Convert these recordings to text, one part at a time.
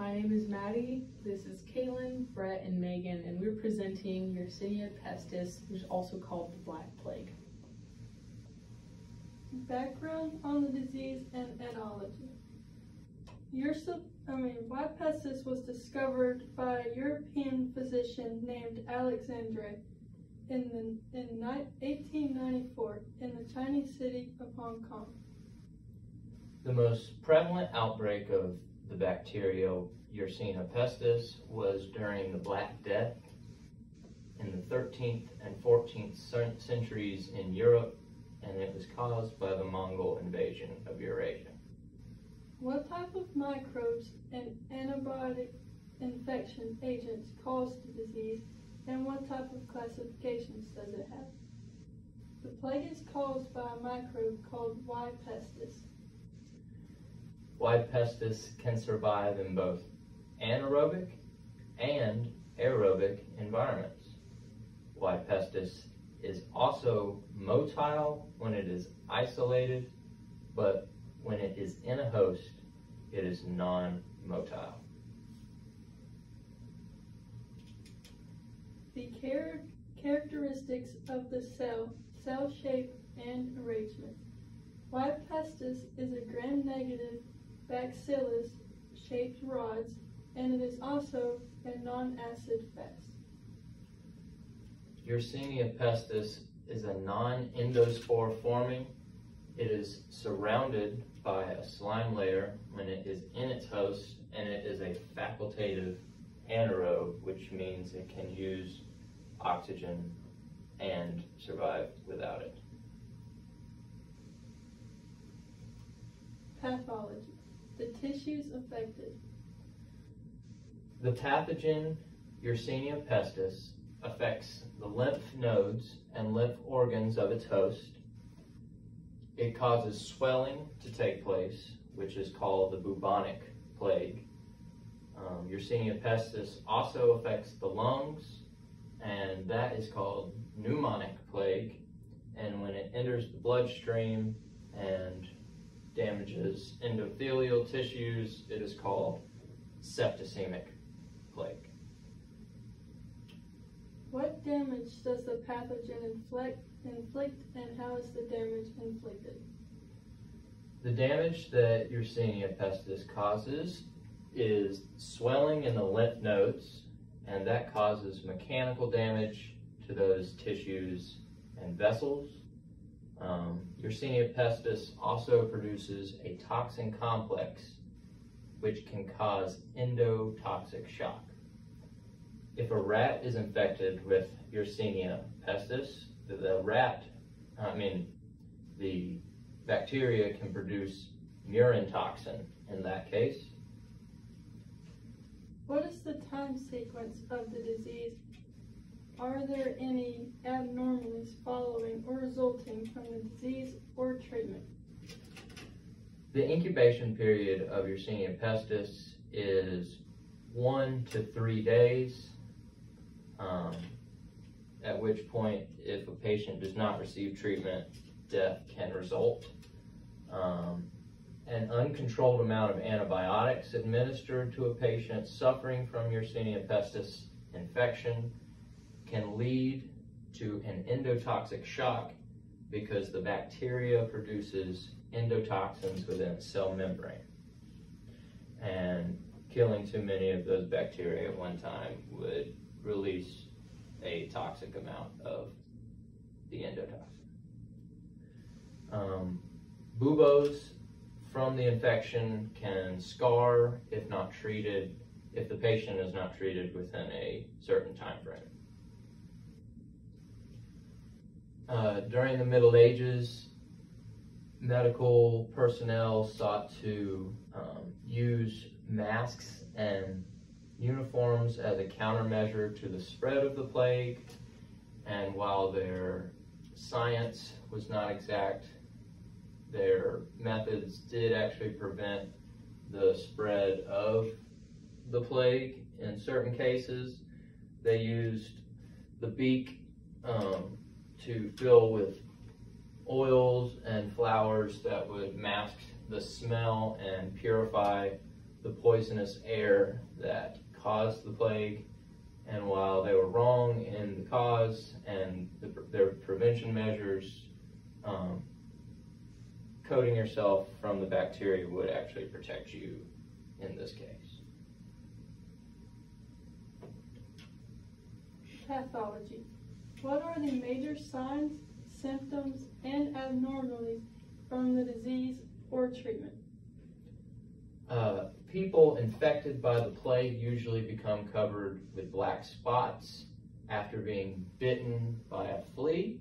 My name is Maddie. This is Kaylin, Brett, and Megan, and we're presenting Yersinia pestis, which is also called the Black Plague. Background on the disease and etiology. White pestis was discovered by a European physician named Alexandre in 1894 in the Chinese city of Hong Kong. The most prevalent outbreak of the bacteria Yersinia pestis was during the Black Death in the 13th and 14th centuries in Europe, and it was caused by the Mongol invasion of Eurasia. What type of microbes and antibiotic infection agents cause the disease, and what type of classifications does it have? The plague is caused by a microbe called Y. pestis. Y. pestis can survive in both anaerobic and aerobic environments. Y. pestis is also motile when it is isolated, but when it is in a host, it is non-motile. The characteristics of the cell shape, and arrangement. Y. pestis is a gram-negative bacillus-shaped rods, and it is also a non-acid fast. Yersinia pestis is a non-endospore forming. It is surrounded by a slime layer when it is in its host, and it is a facultative anaerobe, which means it can use oxygen and survive without it. Pathology. The tissues affected. The pathogen Yersinia pestis affects the lymph nodes and lymph organs of its host. It causes swelling to take place, which is called the bubonic plague. Yersinia pestis also affects the lungs, and that is called pneumonic plague. And when it enters the bloodstream and damages endothelial tissues, it is called septicemic plague. What damage does the pathogen inflict, and how is the damage inflicted? The damage that Yersinia pestis causes is swelling in the lymph nodes, and that causes mechanical damage to those tissues and vessels. Yersinia pestis also produces a toxin complex which can cause endotoxic shock. If a rat is infected with Yersinia pestis, the bacteria can produce murine toxin in that case. What is the time sequence of the disease? Are there any abnormalities following or resulting from the disease or treatment? The incubation period of Yersinia pestis is 1 to 3 days, at which point, if a patient does not receive treatment, death can result. An uncontrolled amount of antibiotics administered to a patient suffering from Yersinia pestis infection can lead to an endotoxic shock because the bacteria produces endotoxins within its cell membrane. And killing too many of those bacteria at one time would release a toxic amount of the endotoxin. Buboes from the infection can scar if not treated, if the patient is not treated within a certain time frame. During the Middle Ages, medical personnel sought to use masks and uniforms as a countermeasure to the spread of the plague, and while their science was not exact, their methods did actually prevent the spread of the plague. In certain cases, they used the beak to fill with oils and flowers that would mask the smell and purify the poisonous air that caused the plague. And while they were wrong in the cause and their prevention measures, coating yourself from the bacteria would actually protect you in this case. Pathology. What are the major signs, symptoms, and abnormalities from the disease or treatment? People infected by the plague usually become covered with black spots after being bitten by a flea.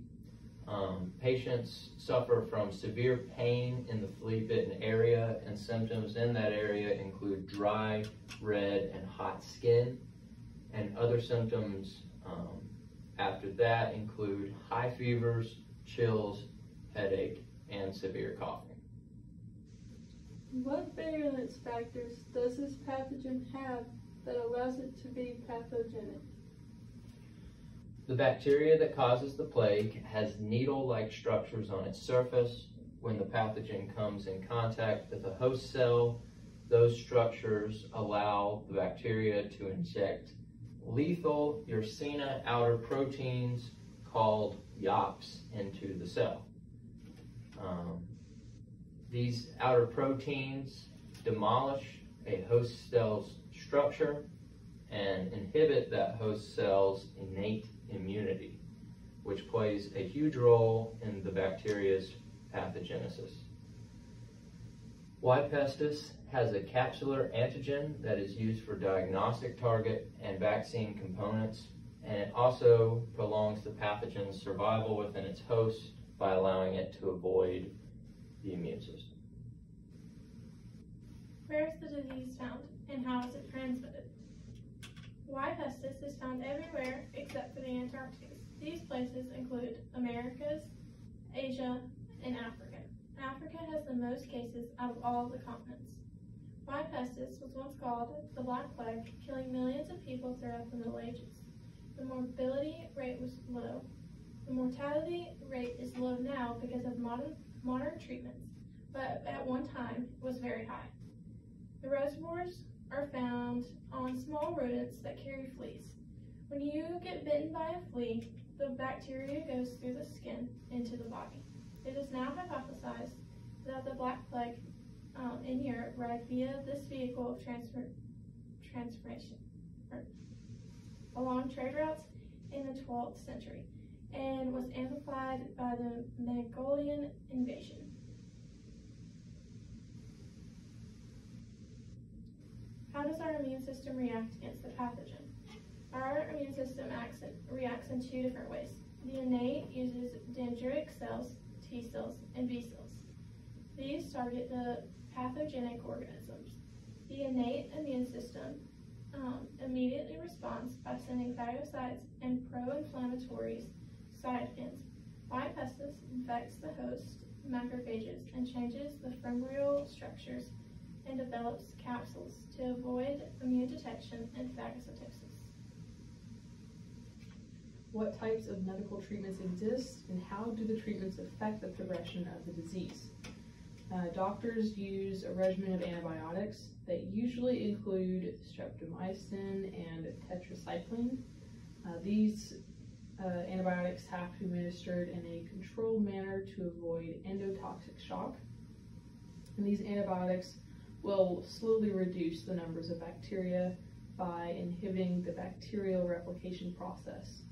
Patients suffer from severe pain in the flea-bitten area, and symptoms in that area include dry, red, and hot skin. And other symptoms after that include high fevers, chills, headache, and severe coughing. What virulence factors does this pathogen have that allows it to be pathogenic? The bacteria that causes the plague has needle-like structures on its surface. When the pathogen comes in contact with a host cell, those structures allow the bacteria to inject lethal Yersinia outer proteins called YOPs into the cell. These outer proteins demolish a host cell's structure and inhibit that host cell's innate immunity, which plays a huge role in the bacteria's pathogenesis. Y. pestis has a capsular antigen that is used for diagnostic target and vaccine components, and it also prolongs the pathogen's survival within its host by allowing it to avoid the immune system. Where is the disease found, and how is it transmitted? Y. pestis is found everywhere except for the Antarctica. These places include Americas, Asia, and Africa. Africa has the most cases out of all the continents. Y. pestis was once called the Black Plague, killing millions of people throughout the Middle Ages. The morbidity rate was low. The mortality rate is low now because of modern treatments, but at one time it was very high. The reservoirs are found on small rodents that carry fleas. When you get bitten by a flea, the bacteria goes through the skin into the body. It is now hypothesized that the Black Plague in Europe arrived via this vehicle of transformation along trade routes in the 12th century and was amplified by the Mongolian invasion. How does our immune system react against the pathogen? Our immune system reacts in two different ways. The innate uses dendritic cells, T cells, and B cells. These target the pathogenic organisms. The innate immune system immediately responds by sending phagocytes and pro-inflammatory cytokines. Y. pestis infects the host macrophages and changes the fibrillar structures and develops capsules to avoid immune detection and phagocytosis. What types of medical treatments exist, and how do the treatments affect the progression of the disease? Doctors use a regimen of antibiotics that usually include streptomycin and tetracycline. These antibiotics have to be administered in a controlled manner to avoid endotoxic shock. And these antibiotics will slowly reduce the numbers of bacteria by inhibiting the bacterial replication process.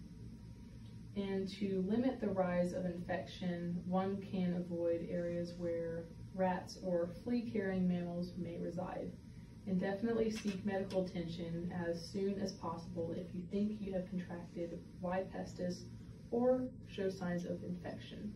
And to limit the rise of infection, one can avoid areas where rats or flea-carrying mammals may reside, and definitely seek medical attention as soon as possible if you think you have contracted Y. pestis or show signs of infection.